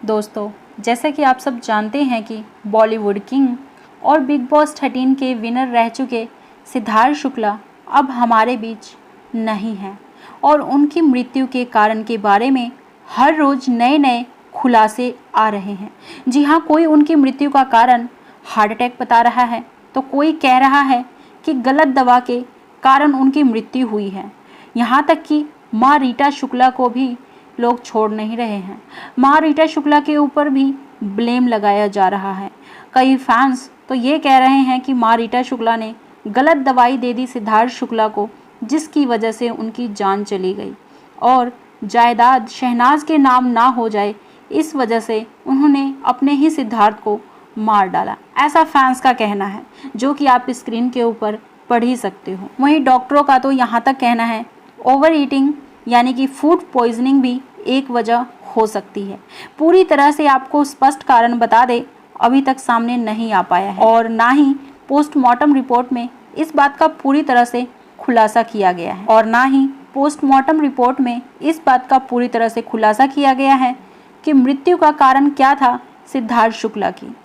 दोस्तों, जैसा कि आप सब जानते हैं कि बॉलीवुड किंग और बिग बॉस 13 के विनर रह चुके सिद्धार्थ शुक्ला अब हमारे बीच नहीं हैं और उनकी मृत्यु के कारण के बारे में हर रोज़ नए नए खुलासे आ रहे हैं। जी हाँ, कोई उनकी मृत्यु का कारण हार्ट अटैक बता रहा है तो कोई कह रहा है कि गलत दवा के कारण उनकी मृत्यु हुई है। यहाँ तक कि माँ रीटा शुक्ला को भी लोग छोड़ नहीं रहे हैं। माँ रीटा शुक्ला के ऊपर भी ब्लेम लगाया जा रहा है। कई फैंस तो ये कह रहे हैं कि माँ रीटा शुक्ला ने गलत दवाई दे दी सिद्धार्थ शुक्ला को, जिसकी वजह से उनकी जान चली गई और जायदाद शहनाज के नाम ना हो जाए, इस वजह से उन्होंने अपने ही सिद्धार्थ को मार डाला। ऐसा फैंस का कहना है, जो कि आप स्क्रीन के ऊपर पढ़ ही सकते हो। वहीं डॉक्टरों का तो यहाँ तक कहना है ओवर ईटिंग यानी कि फूड पॉइजनिंग भी एक वजह हो सकती है। पूरी तरह से आपको स्पष्ट कारण बता दे, अभी तक सामने नहीं आ पाया है और ना ही पोस्टमार्टम रिपोर्ट में इस बात का पूरी तरह से खुलासा किया गया है कि मृत्यु का कारण क्या था सिद्धार्थ शुक्ला की।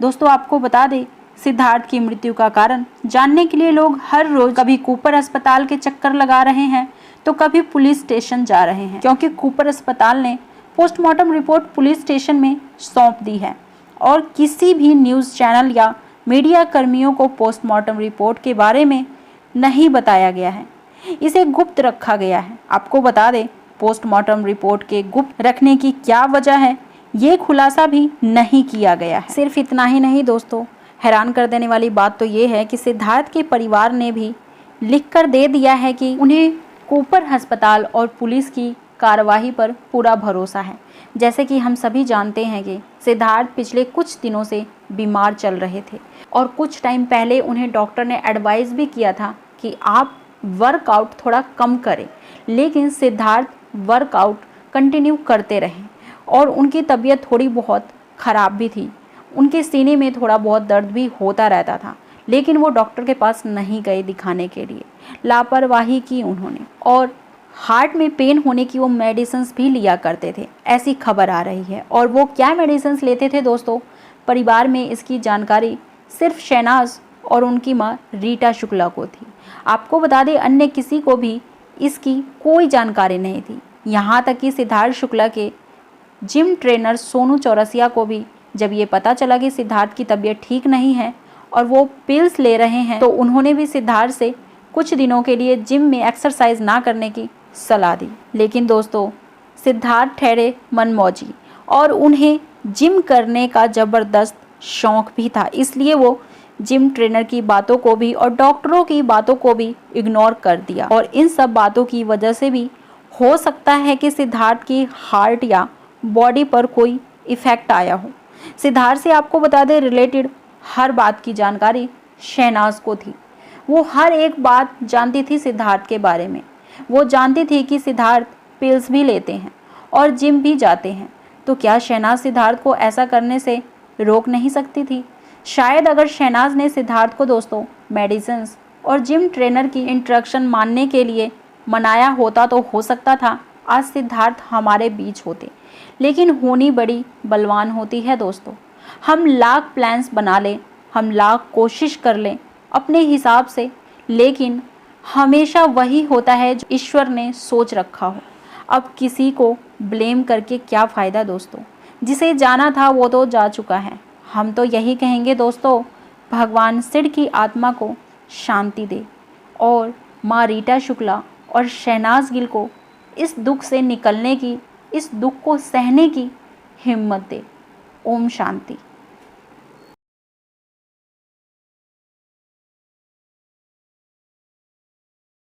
दोस्तों, आपको बता दें, सिद्धार्थ की मृत्यु का कारण जानने के लिए लोग हर रोज कभी कूपर अस्पताल के चक्कर लगा रहे हैं तो कभी पुलिस स्टेशन जा रहे हैं, क्योंकि कूपर अस्पताल ने पोस्टमार्टम रिपोर्ट पुलिस स्टेशन में सौंप दी है और किसी भी न्यूज़ चैनल या मीडिया कर्मियों को पोस्टमार्टम रिपोर्ट के बारे में नहीं बताया गया है। इसे गुप्त रखा गया है। आपको बता दें, पोस्टमार्टम रिपोर्ट के गुप्त रखने की क्या वजह है, ये खुलासा भी नहीं किया गया है। सिर्फ इतना ही नहीं दोस्तों, हैरान कर देने वाली बात तो ये है कि सिद्धार्थ के परिवार ने भी लिखकर दे दिया है कि उन्हें कूपर अस्पताल और पुलिस की कार्रवाई पर पूरा भरोसा है। जैसे कि हम सभी जानते हैं कि सिद्धार्थ पिछले कुछ दिनों से बीमार चल रहे थे और कुछ टाइम पहले उन्हें डॉक्टर ने एडवाइस भी किया था कि आप वर्कआउट थोड़ा कम करें, लेकिन सिद्धार्थ वर्कआउट कंटिन्यू करते रहें और उनकी तबीयत थोड़ी बहुत ख़राब भी थी। उनके सीने में थोड़ा बहुत दर्द भी होता रहता था, लेकिन वो डॉक्टर के पास नहीं गए दिखाने के लिए, लापरवाही की उन्होंने और हार्ट में पेन होने की वो मेडिसिन्स भी लिया करते थे, ऐसी खबर आ रही है। और वो क्या मेडिसिन्स लेते थे दोस्तों, परिवार में इसकी जानकारी सिर्फ शहनाज और उनकी माँ रीटा शुक्ला को थी। आपको बता दें, अन्य किसी को भी इसकी कोई जानकारी नहीं थी। यहाँ तक कि सिद्धार्थ शुक्ला के जिम ट्रेनर सोनू चौरसिया को भी जब ये पता चला कि सिद्धार्थ की तबीयत ठीक नहीं है और वो पिल्स ले रहे हैं, तो उन्होंने भी सिद्धार्थ से कुछ दिनों के लिए जिम में एक्सरसाइज ना करने की सलाह दी। लेकिन दोस्तों, सिद्धार्थ ठहरे मनमौजी और उन्हें जिम करने का ज़बरदस्त शौक़ भी था, इसलिए वो जिम ट्रेनर की बातों को भी और डॉक्टरों की बातों को भी इग्नोर कर दिया और इन सब बातों की वजह से भी हो सकता है कि सिद्धार्थ की हार्ट या बॉडी पर कोई इफ़ेक्ट आया हो। सिद्धार्थ से आपको बता दें, रिलेटेड हर बात की जानकारी शहनाज को थी। वो हर एक बात जानती थी सिद्धार्थ के बारे में। वो जानती थी कि सिद्धार्थ पिल्स भी लेते हैं और जिम भी जाते हैं, तो क्या शहनाज सिद्धार्थ को ऐसा करने से रोक नहीं सकती थी? शायद अगर शहनाज ने सिद्धार्थ को दोस्तों मेडिसिन्स और जिम ट्रेनर की इंस्ट्रक्शन मानने के लिए मनाया होता तो हो सकता था आज सिद्धार्थ हमारे बीच होते। लेकिन होनी बड़ी बलवान होती है दोस्तों। हम लाख प्लान्स बना लें, हम लाख कोशिश कर लें अपने हिसाब से, लेकिन हमेशा वही होता है जो ईश्वर ने सोच रखा हो। अब किसी को ब्लेम करके क्या फ़ायदा दोस्तों, जिसे जाना था वो तो जा चुका है। हम तो यही कहेंगे दोस्तों, भगवान सिड की आत्मा को शांति दे और माँ रीटा शुक्ला और शहनाज गिल को इस दुख से निकलने की, इस दुख को सहने की हिम्मत दे। ओम शांति।